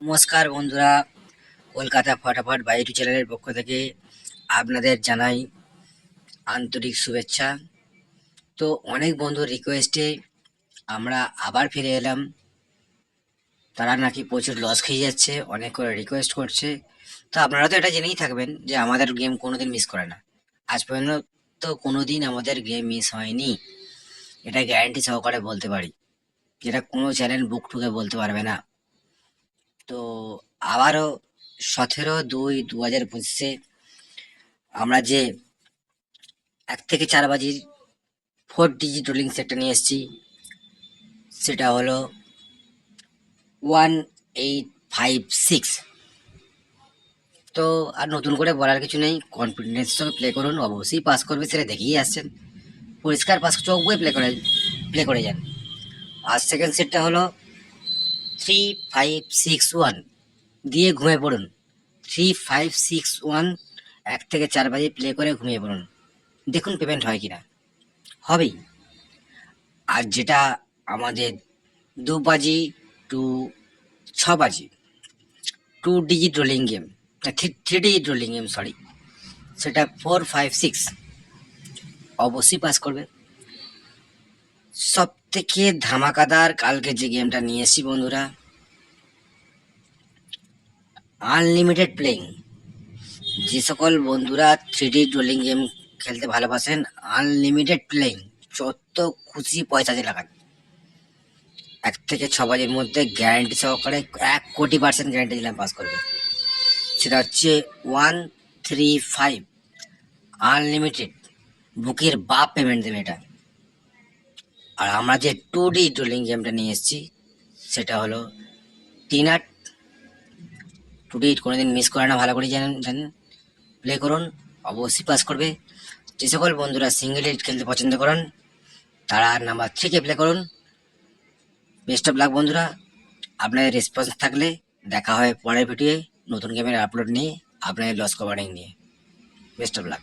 নমস্কার বন্ধুরা, কলকাতা ফটাফট বা ইউটিউব চ্যানেলের পক্ষ থেকে আপনাদের জানাই আন্তরিক শুভেচ্ছা। তো অনেক বন্ধুর রিকোয়েস্টে আমরা আবার ফিরে এলাম। তারা নাকি প্রচুর লস খেয়ে যাচ্ছে, অনেক করে রিকোয়েস্ট করছে। তো আপনারা তো এটা জেনেই থাকবেন যে আমাদের গেম কোনোদিন মিস করে না। আজ পর্যন্ত তো কোনোদিন আমাদের গেম মিস হয়নি, এটা গ্যারান্টি সহকারে বলতে পারি, যেটা কোনো চ্যানেল বুক ঠুকে বলতে পারবে না। তো আবারও 17/2/2025 আমরা যে 1 থেকে 4 বাজির 4 ডিজিট রোলিং সেটটা নিয়ে এসেছি, সেটা হলো 1856। তো আর নতুন করে বলার কিছু নেই, কনফিডেন্স সঙ্গে প্লে করুন, অবশ্যই পাস করবে, সেটা দেখেই আসছেন। পরিষ্কার পাস, চোখ বয়ে প্লে করে যান। আর সেকেন্ড সেটটা হলো 3561, দিয়ে ঘুমিয়ে পড়ুন। 3561 1 থেকে 4 বাজে প্লে করে ঘুমিয়ে পড়ুন, দেখুন পেমেন্ট হয় কিনা। হবেই। আর যেটা আমাদের 2 বাজি টু 6 বাজি 2 digit rolling game, 3 digit rolling game, sorry, সেটা 456 অবশ্যই পাস করবে। সব থেকে ধামাকাদার কালকে যে গেমটা নিয়ে এসেছি বন্ধুরা, আনলিমিটেড প্লেইং। যে সকল বন্ধুরা 3 ডিজিট রোলিং গেম খেলতে ভালোবাসেন, আনলিমিটেড প্লেইং, যত খুশি পয়সা দিয়ে লাগান। 1 থেকে 6 বাজের মধ্যে গ্যারান্টি সহকারে 1 কোটি% গ্যারান্টি দিলাম পাস করবে। সেটা হচ্ছে 135 আনলিমিটেড, বুকের বাপ পেমেন্ট দেবে এটা। আর আমরা যে 2 ডিজিট রোলিং গেমটা নিয়ে এসেছি, সেটা হলো 3 8। 2 ডিজিট কোনোদিন মিস করে না, ভালো করে জানেন। প্লে করুন, অবশ্যই পাস করবে। যে সকল বন্ধুরা সিঙ্গেল ডিজিট খেলতে পছন্দ করেন, তারা নাম্বার 3কে প্লে করুন। বেস্ট অফ লাক বন্ধুরা। আপনাদের রেসপন্স থাকলে দেখা হয় পরের ভিডিওয়ে নতুন গেমের আপলোড নিয়ে, আপনাদের লস কভারিং নিয়ে। Best of luck.